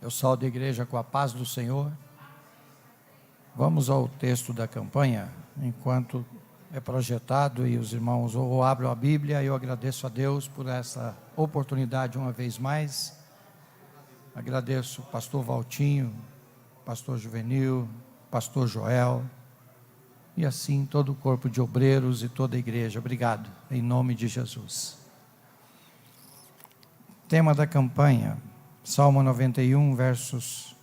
Eu saúdo a igreja com a paz do Senhor. Vamos ao texto da campanha, enquanto é projetado e os irmãos ou abrem a Bíblia. Eu agradeço a Deus por essa oportunidade uma vez mais. Agradeço o pastor Valtinho, pastor Juvenil, pastor Joel, e assim todo o corpo de obreiros e toda a igreja. Obrigado, em nome de Jesus. Tema da campanha, Salmo 91, versos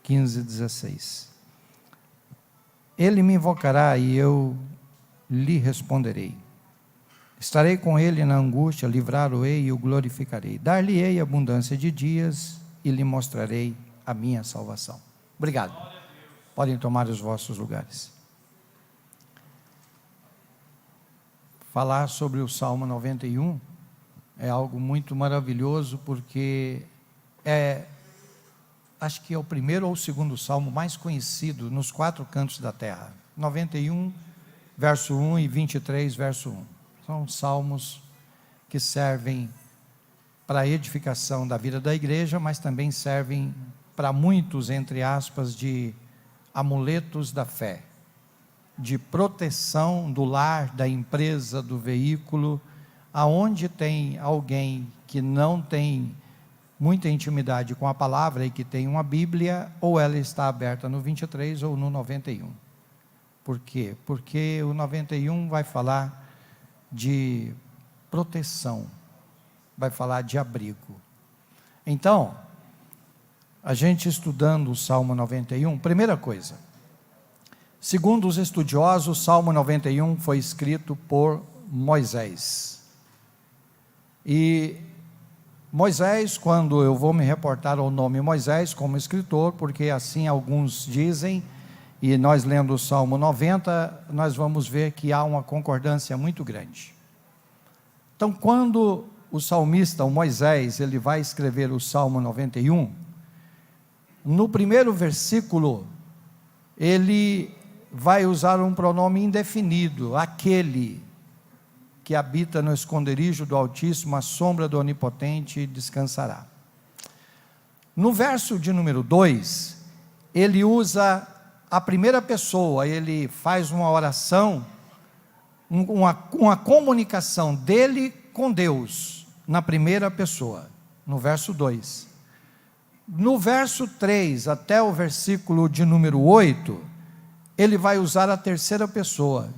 15 e 16. Ele me invocará e eu lhe responderei. Estarei com ele na angústia, livrá-lo-ei e o glorificarei. Dar-lhe-ei abundância de dias e lhe mostrarei a minha salvação. Obrigado. Podem tomar os vossos lugares. Falar sobre o Salmo 91 é algo muito maravilhoso, porque acho que é o primeiro ou o segundo salmo mais conhecido nos 4 cantos da terra. 91, verso 1 e 23, verso 1. São salmos que servem para a edificação da vida da igreja, mas também servem para muitos, entre aspas, de amuletos da fé, de proteção do lar, da empresa, do veículo, aonde tem alguém que não tem muita intimidade com a palavra e que tem uma Bíblia, ou ela está aberta no 23 ou no 91. Por quê? Porque o 91 vai falar de proteção, vai falar de abrigo. Então, a gente estudando o Salmo 91, primeira coisa, segundo os estudiosos, o Salmo 91 foi escrito por Moisés. E Moisés, quando eu vou me reportar ao nome Moisés como escritor, porque assim alguns dizem, e nós lendo o Salmo 90, nós vamos ver que há uma concordância muito grande. Então, quando o salmista, o Moisés, ele vai escrever o Salmo 91, no primeiro versículo, ele vai usar um pronome indefinido, aquele que habita no esconderijo do Altíssimo, à sombra do Onipotente descansará. No verso de número 2, ele usa a primeira pessoa, ele faz uma oração, uma comunicação dele com Deus, na primeira pessoa, no verso 2. No verso 3 até o versículo de número 8, ele vai usar a terceira pessoa.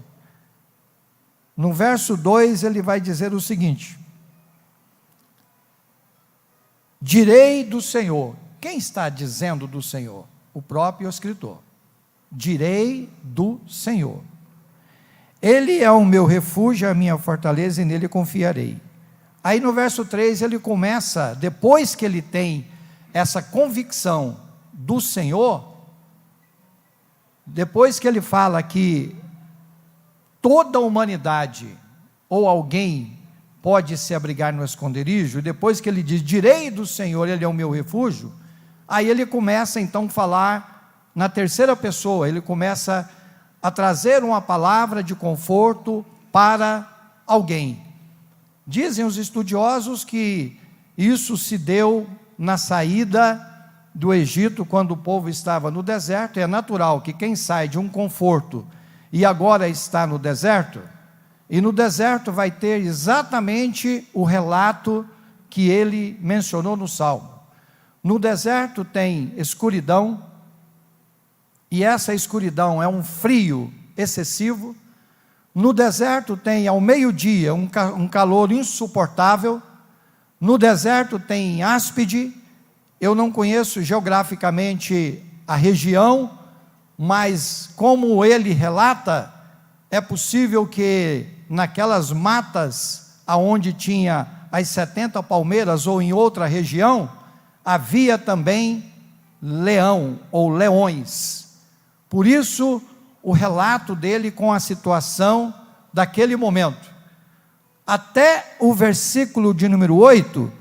No verso 2 ele vai dizer o seguinte: direi do Senhor. Quem está dizendo do Senhor? O próprio escritor. Direi do Senhor. Ele é o meu refúgio, a minha fortaleza, e nele confiarei. Aí no verso 3 ele começa, depois que ele tem essa convicção do Senhor, depois que ele fala que toda a humanidade, ou alguém, pode se abrigar no esconderijo, depois que ele diz, direi do Senhor, ele é o meu refúgio, aí ele começa então a falar na terceira pessoa, ele começa a trazer uma palavra de conforto para alguém. Dizem os estudiosos que isso se deu na saída do Egito, quando o povo estava no deserto. É natural que quem sai de um conforto e agora está no deserto, e no deserto vai ter exatamente o relato que ele mencionou no Salmo. No deserto tem escuridão, e essa escuridão é um frio excessivo. No deserto tem ao meio-dia um calor insuportável. No deserto tem áspide. Eu não conheço geograficamente a região, mas como ele relata, é possível que naquelas matas aonde tinha as 70 palmeiras, ou em outra região, havia também leão ou leões. Por isso o relato dele com a situação daquele momento. Até o versículo de número 8,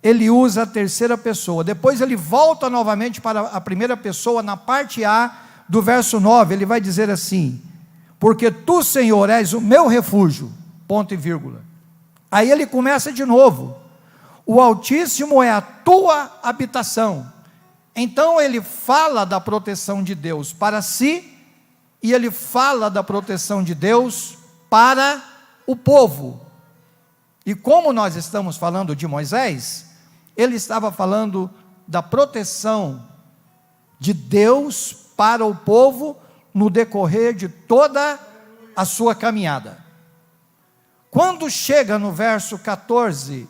ele usa a terceira pessoa. Depois ele volta novamente para a primeira pessoa, na parte A do verso 9, ele vai dizer assim: porque tu, Senhor, és o meu refúgio, ponto e vírgula. Aí ele começa de novo: o Altíssimo é a tua habitação, Então ele fala da proteção de Deus para si, e ele fala da proteção de Deus para o povo. E como nós estamos falando de Moisés, ele estava falando da proteção de Deus para o povo no decorrer de toda a sua caminhada. Quando chega no verso 14,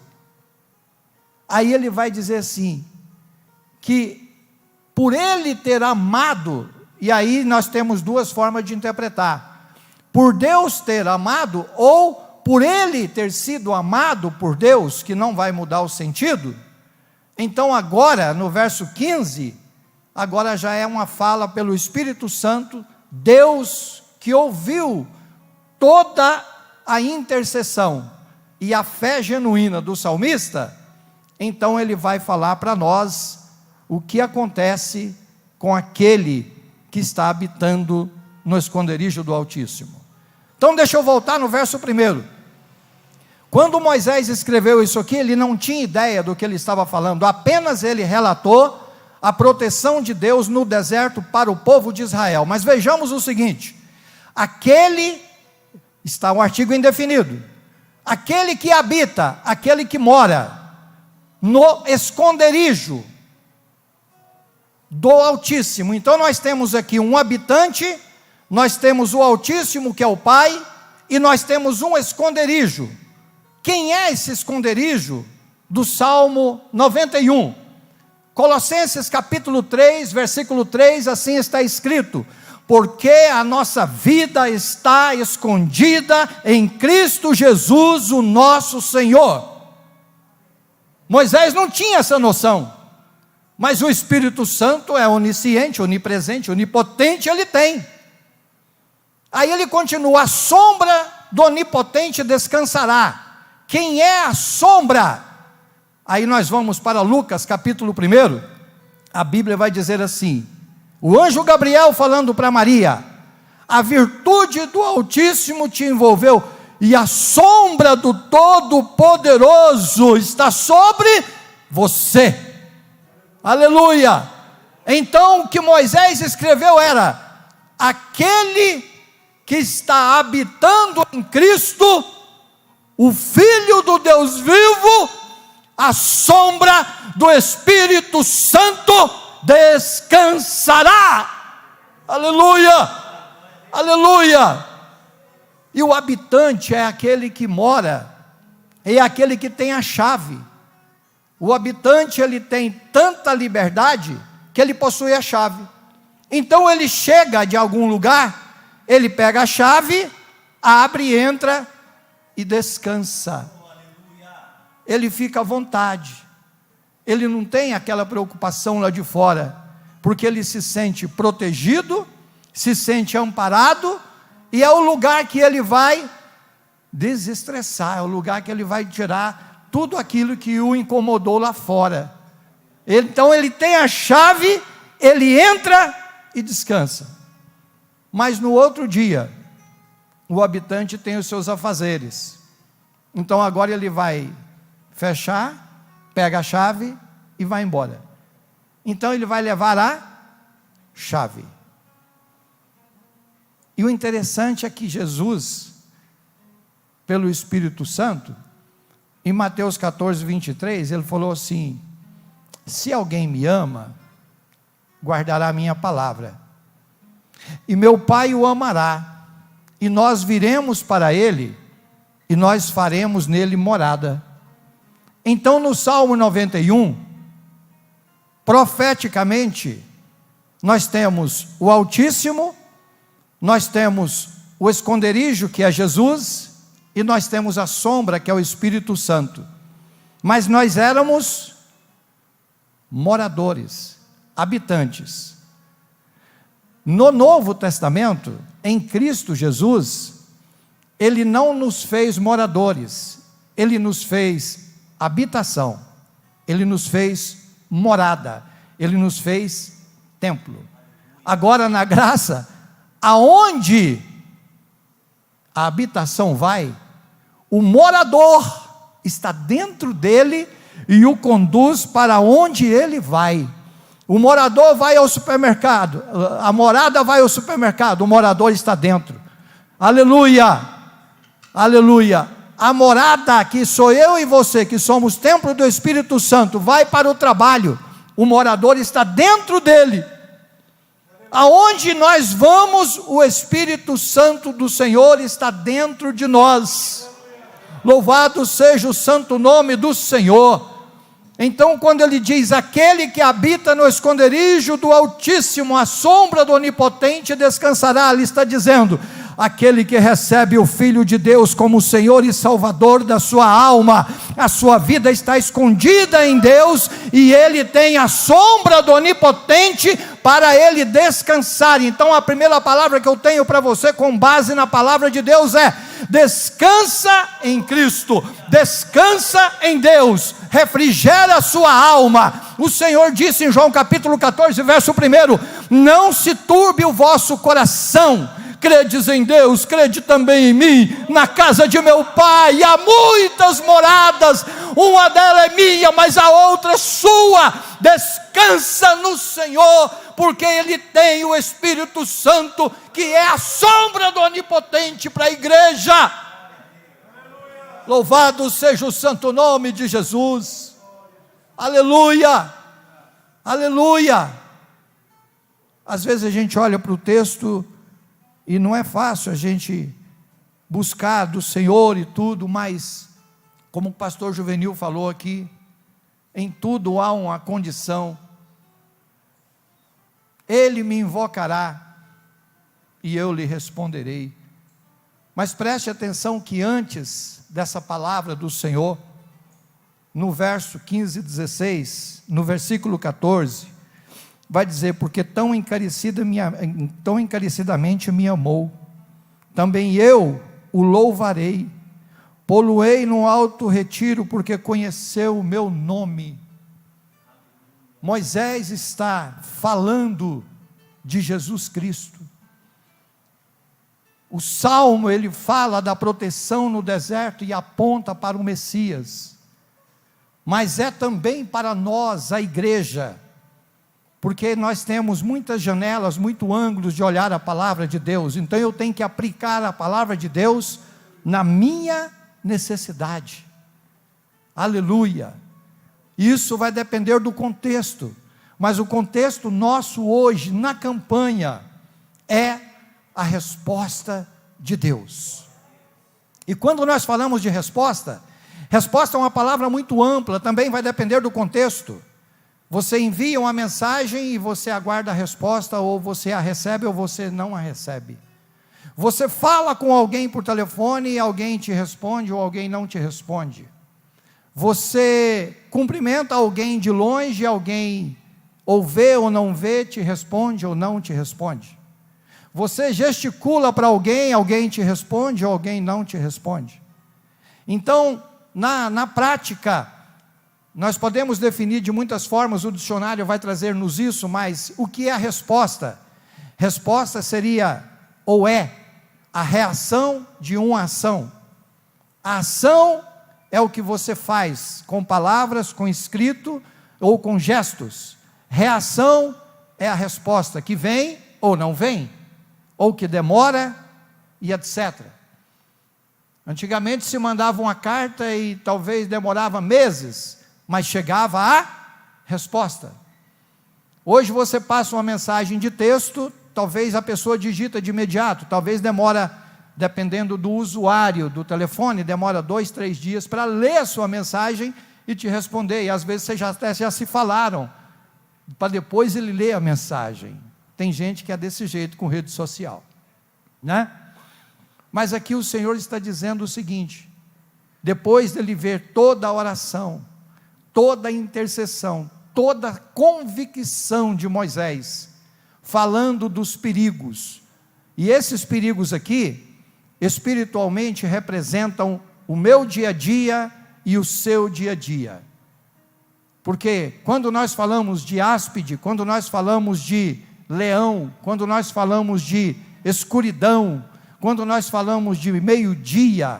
aí ele vai dizer assim, que por ele ter amado, e aí nós temos duas formas de interpretar, por Deus ter amado, ou por ele ter sido amado por Deus, que não vai mudar o sentido. Então agora, no verso 15, agora já é uma fala pelo Espírito Santo, Deus que ouviu toda a intercessão e a fé genuína do salmista, então ele vai falar para nós o que acontece com aquele que está habitando no esconderijo do Altíssimo. Então deixa eu voltar no verso 1. Quando Moisés escreveu isso aqui, ele não tinha ideia do que ele estava falando, apenas ele relatou a proteção de Deus no deserto para o povo de Israel. Mas vejamos o seguinte, aquele, está um artigo indefinido, aquele que habita, aquele que mora no esconderijo do Altíssimo. Então nós temos aqui um habitante, nós temos o Altíssimo que é o Pai, e nós temos um esconderijo. Quem é esse esconderijo do Salmo 91? Colossenses capítulo 3, versículo 3, assim está escrito: porque a nossa vida está escondida em Cristo Jesus, o nosso Senhor. Moisés não tinha essa noção, mas o Espírito Santo é onisciente, onipresente, onipotente, ele tem. Aí ele continua: a sombra do onipotente descansará. Quem é a sombra? Aí nós vamos para Lucas capítulo 1, a Bíblia vai dizer assim, o anjo Gabriel falando para Maria: a virtude do Altíssimo te envolveu, e a sombra do Todo-Poderoso está sobre você. Aleluia! Então o que Moisés escreveu era: aquele que está habitando em Cristo, o Filho do Deus vivo, a sombra do Espírito Santo descansará. Aleluia! Aleluia! E o habitante é aquele que mora, é aquele que tem a chave. O habitante, ele tem tanta liberdade que ele possui a chave. Então ele chega de algum lugar, ele pega a chave, abre, entra e descansa. Ele fica à vontade. Ele não tem aquela preocupação lá de fora, porque ele se sente protegido, se sente amparado, e é o lugar que ele vai desestressar, é o lugar que ele vai tirar tudo aquilo que o incomodou lá fora. Então ele tem a chave, ele entra e descansa. Mas no outro dia, o habitante tem os seus afazeres. Então agora ele vai fechar, pega a chave e vai embora. Então ele vai levar a chave. E o interessante é que Jesus, pelo Espírito Santo, em Mateus 14, 23, ele falou assim: se alguém me ama, guardará a minha palavra, e meu Pai o amará, e nós viremos para ele, e nós faremos nele morada. Então no Salmo 91, profeticamente, nós temos o Altíssimo, nós temos o esconderijo, que é Jesus, e nós temos a sombra, que é o Espírito Santo. Mas nós éramos moradores, habitantes. No Novo Testamento, em Cristo Jesus, Ele não nos fez moradores, Ele nos fez habitação, Ele nos fez morada, Ele nos fez templo. Agora na graça, aonde a habitação vai, o morador está dentro dele e o conduz para onde ele vai. O morador vai ao supermercado, a morada vai ao supermercado, o morador está dentro. Aleluia, aleluia. A morada, que sou eu e você, que somos templo do Espírito Santo, vai para o trabalho, o morador está dentro dele. Aonde nós vamos, o Espírito Santo do Senhor está dentro de nós. Louvado seja o santo nome do Senhor. Então, quando ele diz, aquele que habita no esconderijo do Altíssimo, à sombra do Onipotente descansará, ele está dizendo, aquele que recebe o Filho de Deus como Senhor e Salvador da sua alma, a sua vida está escondida em Deus, e ele tem a sombra do Onipotente para ele descansar. Então a primeira palavra que eu tenho para você, com base na palavra de Deus, é: descansa em Cristo, descansa em Deus, refrigera a sua alma. O Senhor disse em João capítulo 14, verso 1, não se turbe o vosso coração, credes em Deus, crede também em mim. Na casa de meu Pai há muitas moradas, uma delas é minha, mas a outra é sua. Descansa no Senhor, porque Ele tem o Espírito Santo, que é a sombra do Onipotente para a igreja. Louvado seja o santo nome de Jesus. Aleluia, aleluia. Às vezes a gente olha para o texto e não é fácil a gente buscar do Senhor e tudo, mas, como o pastor Juvenil falou aqui, em tudo há uma condição. Ele me invocará e eu lhe responderei. Mas preste atenção que antes dessa palavra do Senhor, no verso 15 e 16, no versículo 14, vai dizer, porque tão encarecidamente me amou, também eu o louvarei, pô-lo-ei no alto retiro, porque conheceu o meu nome. Moisés está falando de Jesus Cristo. O Salmo, ele fala da proteção no deserto e aponta para o Messias, mas é também para nós, a igreja, porque nós temos muitas janelas, muitos ângulos de olhar a palavra de Deus. Então eu tenho que aplicar a palavra de Deus na minha necessidade. Aleluia. Isso vai depender do contexto, mas o contexto nosso hoje na campanha é a resposta de Deus. E quando nós falamos de resposta, resposta é uma palavra muito ampla, também vai depender do contexto. Você envia uma mensagem e você aguarda a resposta, ou você a recebe ou você não a recebe. Você fala com alguém por telefone e alguém te responde ou alguém não te responde. Você cumprimenta alguém de longe, alguém ou vê ou não vê, te responde ou não te responde. Você gesticula para alguém, alguém te responde ou alguém não te responde. Então, na prática, nós podemos definir de muitas formas, o dicionário vai trazer-nos isso, mas o que é a resposta? Resposta seria, ou é, a reação de uma ação. A ação é o que você faz, com palavras, com escrito, ou com gestos. Reação é a resposta, que vem ou não vem, ou que demora, e etc. Antigamente se mandava uma carta e talvez demorava meses, mas chegava a resposta. Hoje você passa uma mensagem de texto, talvez a pessoa digita de imediato, talvez demora, dependendo do usuário do telefone, demora 2, 3 dias para ler a sua mensagem e te responder, e às vezes vocês até já se falaram, para depois ele ler a mensagem. Tem gente que é desse jeito com rede social, né? Mas aqui o Senhor está dizendo o seguinte: depois dele ver toda a oração, toda a intercessão, toda a convicção de Moisés, falando dos perigos, e esses perigos aqui, espiritualmente representam o meu dia a dia e o seu dia a dia, porque quando nós falamos de áspide, quando nós falamos de leão, quando nós falamos de escuridão, quando nós falamos de meio-dia,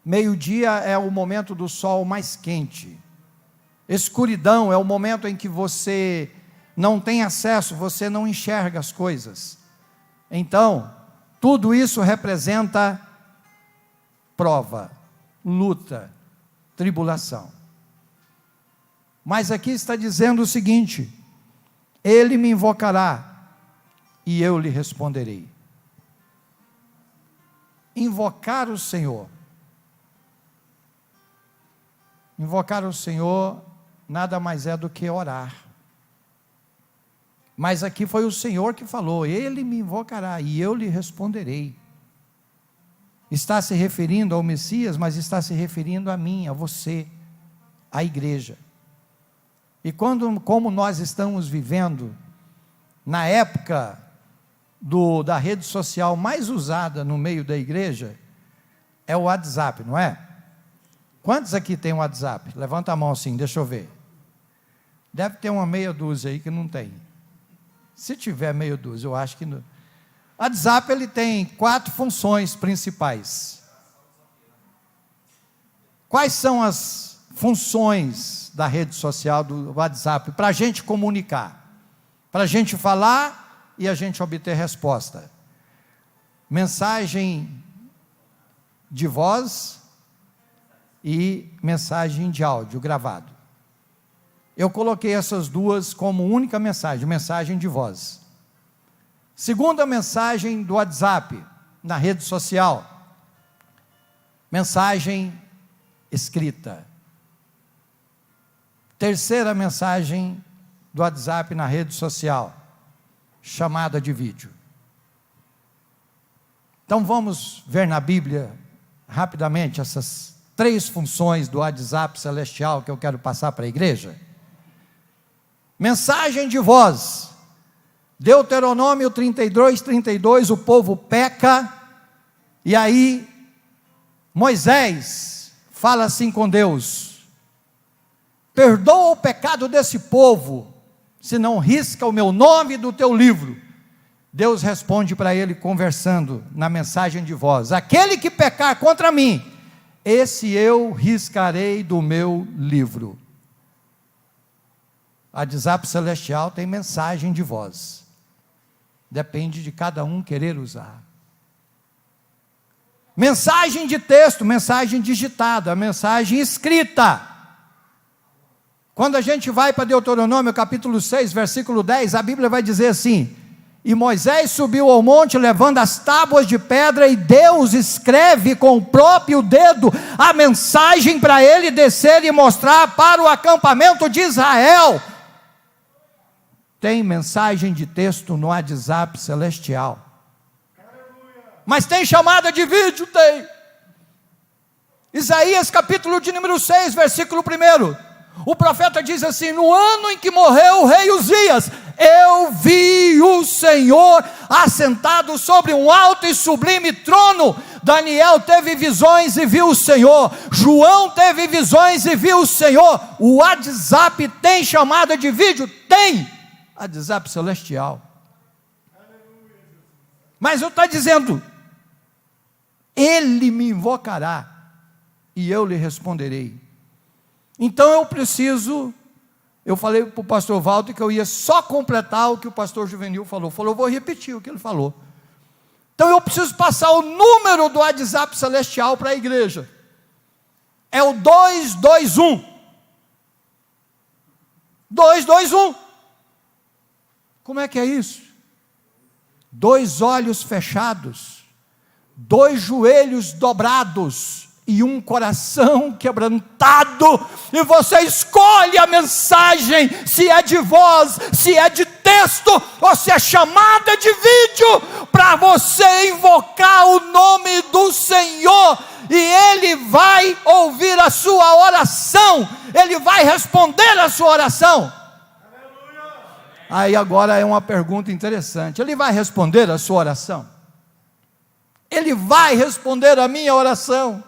meio-dia é o momento do sol mais quente, escuridão é o momento em que você não tem acesso, você não enxerga as coisas. Então, tudo isso representa prova, luta, tribulação. Mas aqui está dizendo o seguinte: ele me invocará e eu lhe responderei. Invocar o Senhor. Invocar o Senhor nada mais é do que orar. Mas aqui foi o Senhor que falou: ele me invocará e eu lhe responderei. Está se referindo ao Messias, mas está se referindo a mim, a você, à igreja. E como nós estamos vivendo na época da rede social mais usada no meio da igreja, é o WhatsApp, não é? Quantos aqui tem o WhatsApp? Levanta a mão assim, deixa eu ver. Deve ter uma meia dúzia aí que não tem. Se tiver meia dúzia, eu acho que não. O WhatsApp, ele tem 4 funções principais. Quais são as funções da rede social do WhatsApp? Para a gente comunicar, para a gente falar e a gente obter resposta. Mensagem de voz e mensagem de áudio gravado. Eu coloquei essas duas como única mensagem de voz. Segunda mensagem do WhatsApp, na rede social, mensagem escrita. Terceira mensagem do WhatsApp na rede social, chamada de vídeo. Então vamos ver na Bíblia, rapidamente, essas 3 funções do WhatsApp celestial que eu quero passar para a igreja. Mensagem de voz. Deuteronômio 32, o povo peca, e aí Moisés fala assim com Deus: perdoa o pecado desse povo, se não risca o meu nome do teu livro. Deus responde para ele conversando na mensagem de voz: aquele que pecar contra mim, esse eu riscarei do meu livro. A WhatsApp celestial tem mensagem de voz. Depende de cada um querer usar. Mensagem de texto, mensagem digitada, mensagem escrita. Quando a gente vai para Deuteronômio capítulo 6, versículo 10, a Bíblia vai dizer assim: e Moisés subiu ao monte levando as tábuas de pedra, e Deus escreve com o próprio dedo a mensagem para ele descer e mostrar para o acampamento de Israel. Tem mensagem de texto no WhatsApp celestial. Mas tem chamada de vídeo? Tem. Isaías capítulo de número 6, versículo 1. O profeta diz assim: no ano em que morreu o rei Uzias, eu vi o Senhor assentado sobre um alto e sublime trono. Daniel teve visões e viu o Senhor. João teve visões e viu o Senhor. O WhatsApp tem chamada de vídeo? Tem. WhatsApp celestial. Mas eu estou dizendo: ele me invocará e eu lhe responderei. Então eu falei para o pastor Walter que eu ia só completar o que o pastor Juvenil falou. Eu vou repetir o que ele falou. Então eu preciso passar o número do WhatsApp celestial para a igreja. É o 221. 221. Como é que é isso? 2 olhos fechados, 2 joelhos dobrados e um coração quebrantado, e você escolhe a mensagem, se é de voz, se é de texto, ou se é chamada de vídeo, para você invocar o nome do Senhor, e Ele vai ouvir a sua oração, Ele vai responder a sua oração. Aí agora é uma pergunta interessante: Ele vai responder a sua oração? Ele vai responder a minha oração?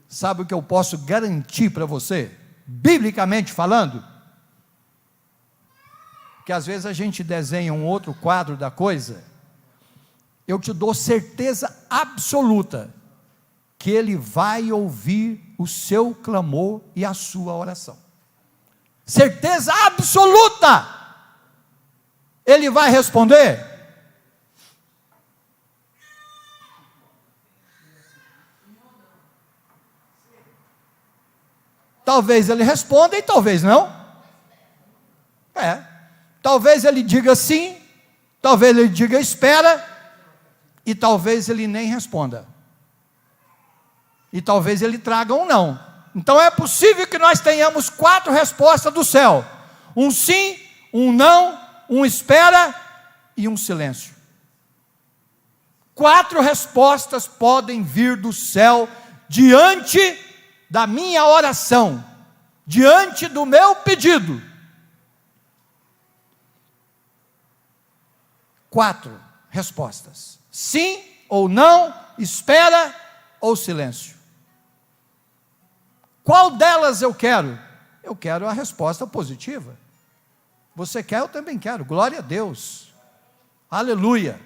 Sabe o que eu posso garantir para você, biblicamente falando? Que às vezes a gente desenha um outro quadro da coisa. Eu te dou certeza absoluta que Ele vai ouvir o seu clamor e a sua oração. certeza absoluta, ele vai responder? Talvez ele responda e talvez não. Talvez ele diga sim, talvez ele diga espera, e talvez ele nem responda. E talvez ele traga um não. Então é possível que nós tenhamos 4 respostas do céu: um sim, um não, um espera e um silêncio. 4 respostas podem vir do céu diante da minha oração, diante do meu pedido. 4 respostas: sim ou não, espera ou silêncio. Qual delas eu quero? Eu quero a resposta positiva. Você quer? Eu também quero. Glória a Deus. Aleluia.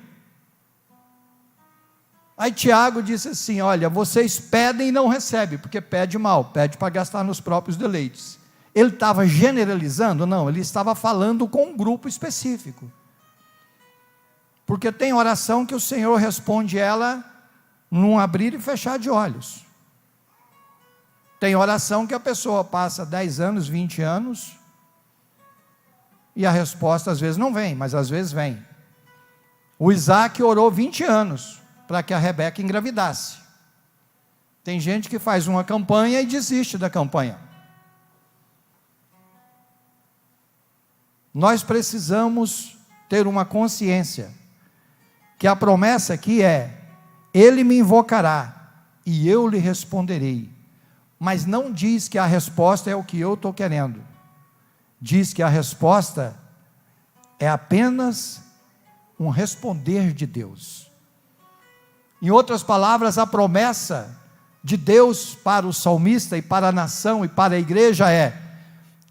Aí Tiago disse assim: olha, vocês pedem e não recebem, porque pede mal, pede para gastar nos próprios deleites. Ele estava generalizando? Não, ele estava falando com um grupo específico. Porque tem oração que o Senhor responde ela num abrir e fechar de olhos. Tem oração que a pessoa passa 10 anos, 20 anos, e a resposta às vezes não vem, mas às vezes vem. O Isaac orou 20 anos para que a Rebeca engravidasse. Tem gente que faz uma campanha e desiste da campanha. Nós precisamos ter uma consciência que a promessa aqui é: ele me invocará e eu lhe responderei. Mas não diz que a resposta é o que eu estou querendo. Diz que a resposta é apenas um responder de Deus. Em outras palavras, a promessa de Deus para o salmista e para a nação e para a igreja é: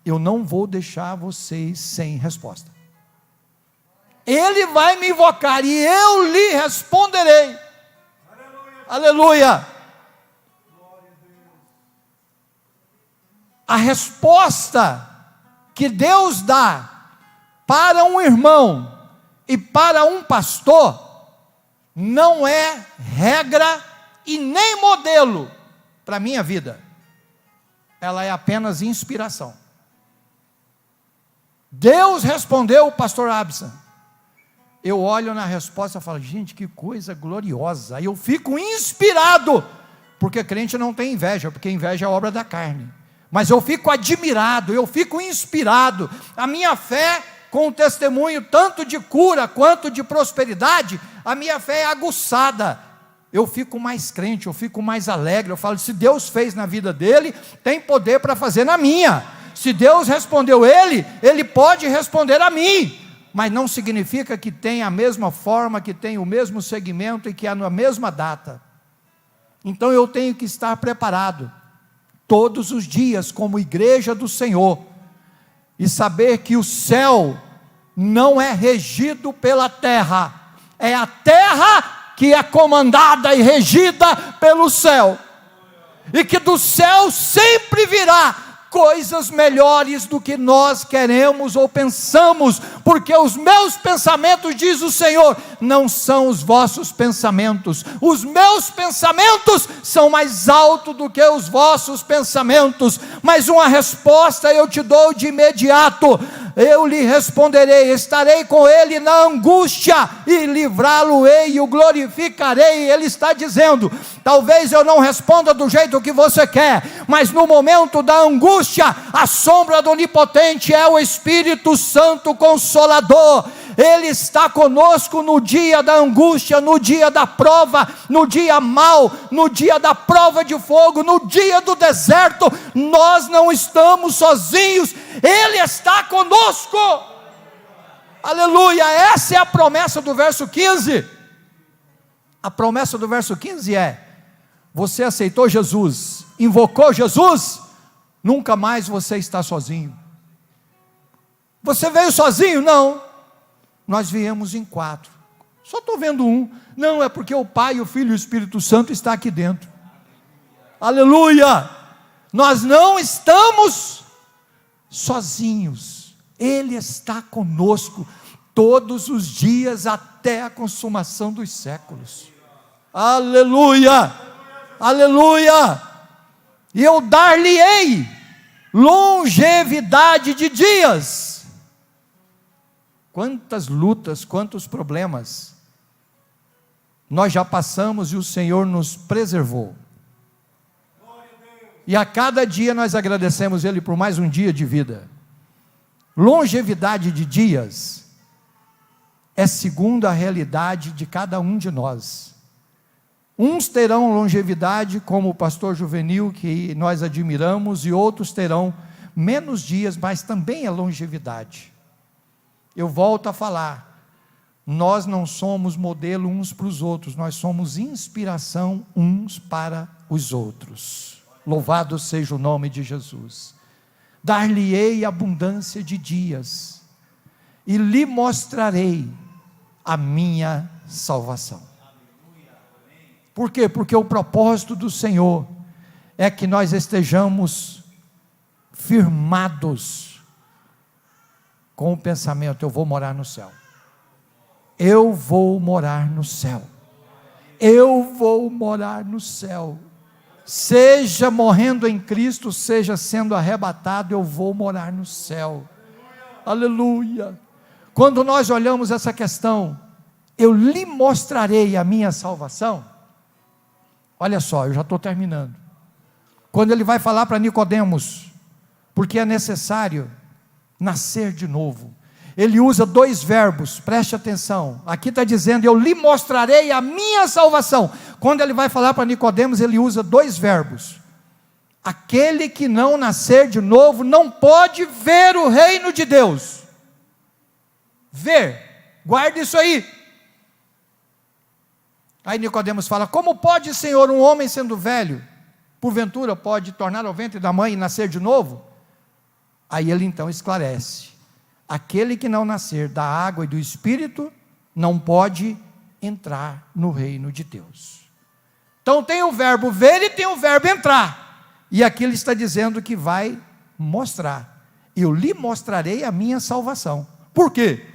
eu não vou deixar vocês sem resposta. Ele vai me invocar e eu lhe responderei. Aleluia! Aleluia! A resposta que Deus dá para um irmão e para um pastor não é regra e nem modelo para a minha vida. Ela é apenas inspiração. Deus respondeu o pastor Abson. Eu olho na resposta e falo: gente, que coisa gloriosa. Aí eu fico inspirado, porque crente não tem inveja, porque inveja é obra da carne. Mas eu fico admirado, eu fico inspirado. A minha fé, com o testemunho tanto de cura quanto de prosperidade, a minha fé é aguçada. Eu fico mais crente, eu fico mais alegre. Eu falo: se Deus fez na vida dele, tem poder para fazer na minha. Se Deus respondeu ele, ele pode responder a mim. Mas não significa que tem a mesma forma, que tem o mesmo segmento e que é na mesma data. Então eu tenho que estar preparado todos os dias como igreja do Senhor, e saber que o céu não é regido pela terra, é a terra que é comandada e regida pelo céu, e que do céu sempre virá coisas melhores do que nós queremos ou pensamos, porque os meus pensamentos, diz o Senhor, não são os vossos pensamentos. Os meus pensamentos são mais altos do que os vossos pensamentos. Mas uma resposta eu te dou de imediato: eu lhe responderei, estarei com ele na angústia e livrá-lo-ei e o glorificarei. Ele está dizendo: talvez eu não responda do jeito que você quer, mas no momento da angústia, a sombra do Onipotente é o Espírito Santo Consolador. Ele está conosco no dia da angústia, no dia da prova, no dia mau, no dia da prova de fogo, no dia do deserto. Nós não estamos sozinhos, Ele está conosco. Aleluia! Essa é a promessa do verso 15. A promessa do verso 15 é: você aceitou Jesus, invocou Jesus, nunca mais você está sozinho. Você veio sozinho? Não, nós viemos em 4, só estou vendo um. Não, é porque o Pai, o Filho e o Espírito Santo está aqui dentro. Aleluia! Nós não estamos sozinhos, Ele está conosco todos os dias até a consumação dos séculos. Aleluia, aleluia. E eu dar-lhe-ei longevidade de dias. Quantas lutas, quantos problemas nós já passamos e o Senhor nos preservou. E a cada dia nós agradecemos Ele por mais um dia de vida. Longevidade de dias é segundo a realidade de cada um de nós. Uns terão longevidade, como o pastor Juvenil, que nós admiramos, e outros terão menos dias, mas também é longevidade. Eu volto a falar, nós não somos modelo uns para os outros, nós somos inspiração uns para os outros. Louvado seja o nome de Jesus. Dar-lhe-ei abundância de dias, e lhe mostrarei a minha salvação. Por quê? Porque o propósito do Senhor é que nós estejamos firmados com o pensamento: eu vou morar no céu. Eu vou morar no céu. Eu vou morar no céu. Seja morrendo em Cristo, seja sendo arrebatado, eu vou morar no céu. Aleluia. Quando nós olhamos essa questão, eu lhe mostrarei a minha salvação. Olha só, eu já estou terminando. Quando ele vai falar para Nicodemos, porque é necessário nascer de novo, ele usa dois verbos, preste atenção. Aqui está dizendo: eu lhe mostrarei a minha salvação. Quando ele vai falar para Nicodemos, ele usa dois verbos. Aquele que não nascer de novo não pode ver o reino de Deus. Ver, guarda isso aí. Aí Nicodemos fala: como pode, Senhor, um homem sendo velho, porventura pode tornar ao ventre da mãe e nascer de novo? Aí ele então esclarece: aquele que não nascer da água e do Espírito, não pode entrar no reino de Deus. Então tem o verbo ver e tem o verbo entrar, e aqui ele está dizendo que vai mostrar: eu lhe mostrarei a minha salvação. Por quê?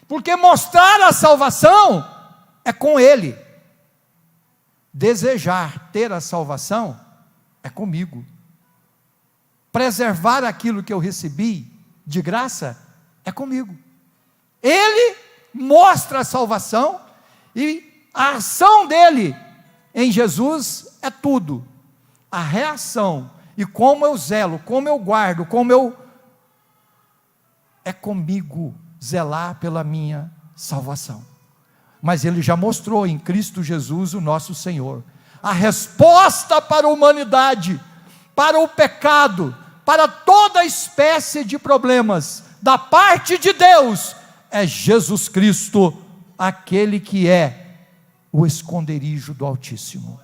Porque mostrar a salvação é com Ele. Desejar ter a salvação é comigo. Preservar aquilo que eu recebi de graça é comigo. Ele mostra a salvação, e a ação dele em Jesus é tudo. A reação e como eu zelo, como eu guardo, é comigo zelar pela minha salvação. Mas ele já mostrou em Cristo Jesus, o nosso Senhor, a resposta para a humanidade, para o pecado, para toda espécie de problemas, da parte de Deus, é Jesus Cristo, aquele que é o esconderijo do Altíssimo.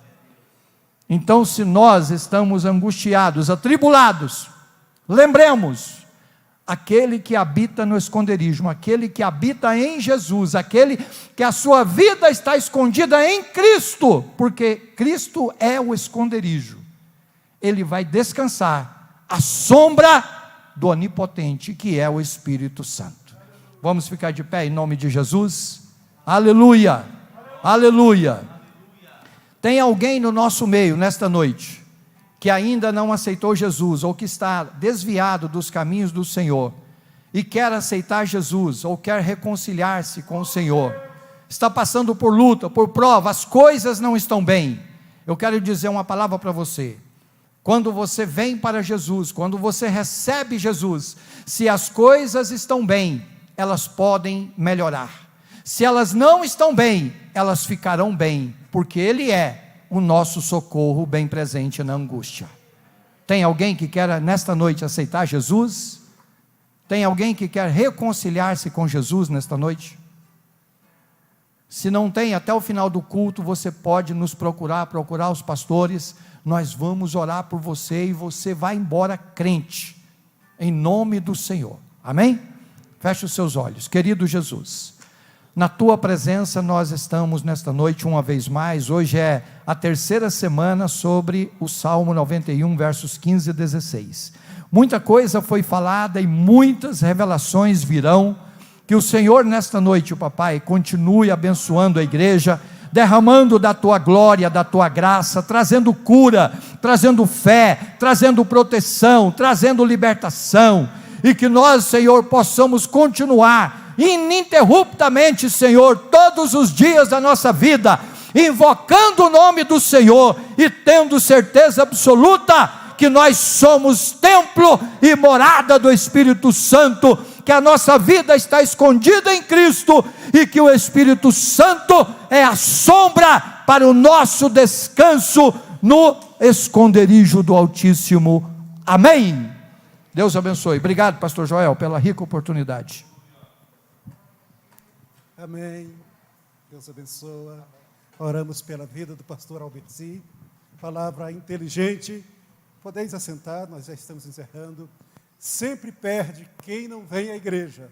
Então, se nós estamos angustiados, atribulados, lembremos: aquele que habita no esconderijo, aquele que habita em Jesus, aquele que a sua vida está escondida em Cristo, porque Cristo é o esconderijo, ele vai descansar à sombra do onipotente, que é o Espírito Santo. Vamos ficar de pé em nome de Jesus? Aleluia, aleluia. Tem alguém no nosso meio nesta noite que ainda não aceitou Jesus, ou que está desviado dos caminhos do Senhor, e quer aceitar Jesus, ou quer reconciliar-se com o Senhor, está passando por luta, por prova, as coisas não estão bem? Eu quero dizer uma palavra para você: quando você vem para Jesus, quando você recebe Jesus, se as coisas estão bem, elas podem melhorar. Se elas não estão bem, elas ficarão bem, porque Ele é o nosso socorro bem presente na angústia. Tem alguém que quer nesta noite aceitar Jesus? Tem alguém que quer reconciliar-se com Jesus nesta noite? Se não tem, até o final do culto você pode nos procurar os pastores. Nós vamos orar por você, e você vai embora crente, em nome do Senhor. Amém? Feche os seus olhos. Querido Jesus, na tua presença nós estamos nesta noite uma vez mais. Hoje é a terceira semana sobre o Salmo 91, versos 15 e 16. muita coisa foi falada e muitas revelações virão. Que o Senhor nesta noite, o papai, continue abençoando a igreja, derramando da tua glória, da tua graça, trazendo cura, trazendo fé, trazendo proteção, trazendo libertação, e que nós, Senhor, possamos continuar ininterruptamente, Senhor, todos os dias da nossa vida, invocando o nome do Senhor e tendo certeza absoluta que nós somos templo e morada do Espírito Santo, que a nossa vida está escondida em Cristo e que o Espírito Santo é a sombra para o nosso descanso no esconderijo do Altíssimo. Amém. Deus abençoe. Obrigado, pastor Joel, pela rica oportunidade. Amém. Deus abençoa. Oramos pela vida do pastor Alberci. Palavra inteligente. Podeis assentar, nós já estamos encerrando. Sempre perde quem não vem à igreja.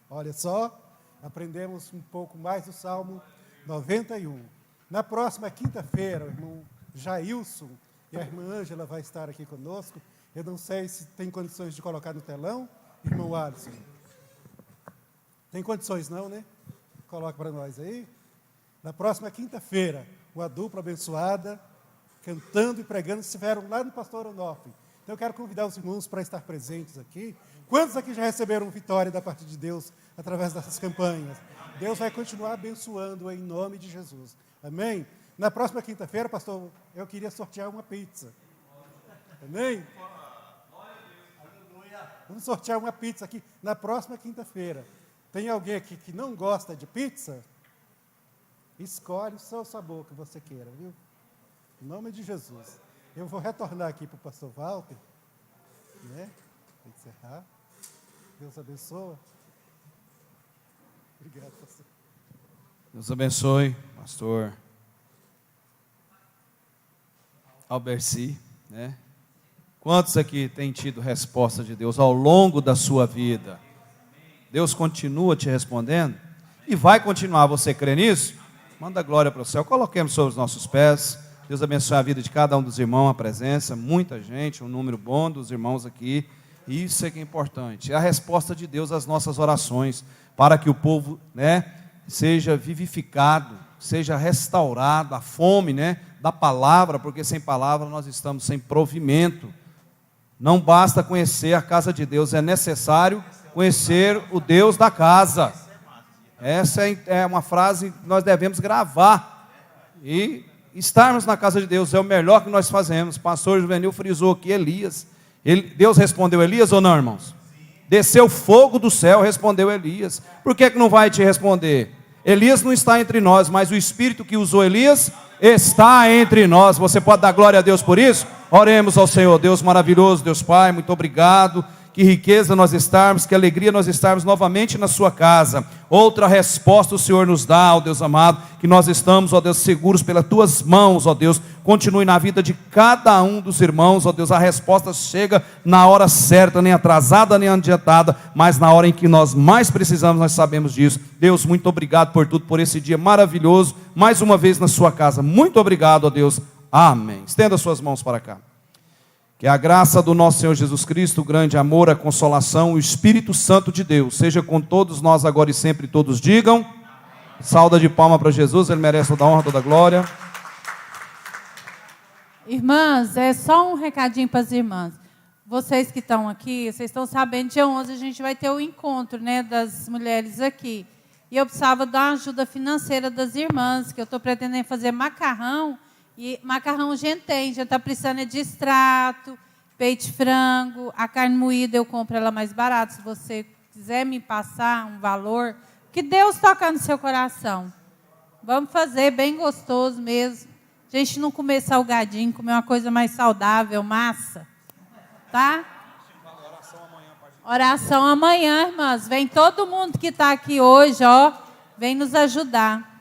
Olha só, aprendemos um pouco mais do Salmo 91. Na próxima quinta-feira, o irmão Jailson e a irmã Ângela vai estar aqui conosco. Eu não sei se tem condições de colocar no telão, irmão Alisson. Tem condições não, né? Coloca para nós aí. Na próxima quinta-feira, uma dupla abençoada, cantando e pregando, estiveram lá no Pastor Onofre. Então eu quero convidar os irmãos para estar presentes aqui. Quantos aqui já receberam vitória da parte de Deus através dessas campanhas? Deus vai continuar abençoando em nome de Jesus. Amém? Na próxima quinta-feira, pastor, eu queria sortear uma pizza. Amém? Vamos sortear uma pizza aqui na próxima quinta-feira. Tem alguém aqui que não gosta de pizza? Escolhe o seu sabor que você queira, viu? Em nome de Jesus. Eu vou retornar aqui para o pastor Walter, né? Para encerrar. Deus abençoe. Obrigado, pastor. Deus abençoe, pastor Alberci, né? Quantos aqui têm tido resposta de Deus ao longo da sua vida? Deus continua te respondendo e vai continuar. Você crê nisso? Manda glória para o céu. Coloquemos sobre os nossos pés. Deus abençoe a vida de cada um dos irmãos, a presença, muita gente, um número bom dos irmãos aqui. Isso é que é importante. É a resposta de Deus às nossas orações, para que o povo, né, seja vivificado, seja restaurado, a fome, né, da palavra, porque sem palavra nós estamos sem provimento. Não basta conhecer a casa de Deus, é necessário conhecer o Deus da casa. Essa é uma frase que nós devemos gravar. E estarmos na casa de Deus é o melhor que nós fazemos. O pastor Juvenil frisou aqui Elias. Deus respondeu Elias ou não, irmãos? Desceu fogo do céu, respondeu Elias. Por que não vai te responder? Elias não está entre nós, mas o Espírito que usou Elias está entre nós. Você pode dar glória a Deus por isso? Oremos ao Senhor. Deus maravilhoso, Deus Pai, muito obrigado. Que riqueza nós estarmos, que alegria nós estarmos novamente na sua casa. Outra resposta o Senhor nos dá, ó Deus amado, que nós estamos, ó Deus, seguros pelas tuas mãos, ó Deus. Continue na vida de cada um dos irmãos, ó Deus. A resposta chega na hora certa, nem atrasada, nem adiantada, mas na hora em que nós mais precisamos, nós sabemos disso. Deus, muito obrigado por tudo, por esse dia maravilhoso, mais uma vez na sua casa. Muito obrigado, ó Deus. Amém. Estenda suas mãos para cá. Que a graça do nosso Senhor Jesus Cristo, o grande amor, a consolação, o Espírito Santo de Deus, seja com todos nós agora e sempre, todos digam. Salva de palma para Jesus, Ele merece toda a honra, toda a glória. Irmãs, é só um recadinho para as irmãs. Vocês que estão aqui, vocês estão sabendo, dia 11 a gente vai ter o encontro, né, das mulheres aqui. E eu precisava dar uma ajuda financeira das irmãs, que eu estou pretendendo fazer macarrão. E macarrão a gente tem, já está precisando de extrato, peito de frango, a carne moída eu compro ela mais barata, se você quiser me passar um valor, que Deus toca no seu coração. Vamos fazer bem gostoso mesmo. A gente não comer salgadinho, comer uma coisa mais saudável, massa. Tá? Oração amanhã, irmãs. Vem todo mundo que está aqui hoje, ó, vem nos ajudar.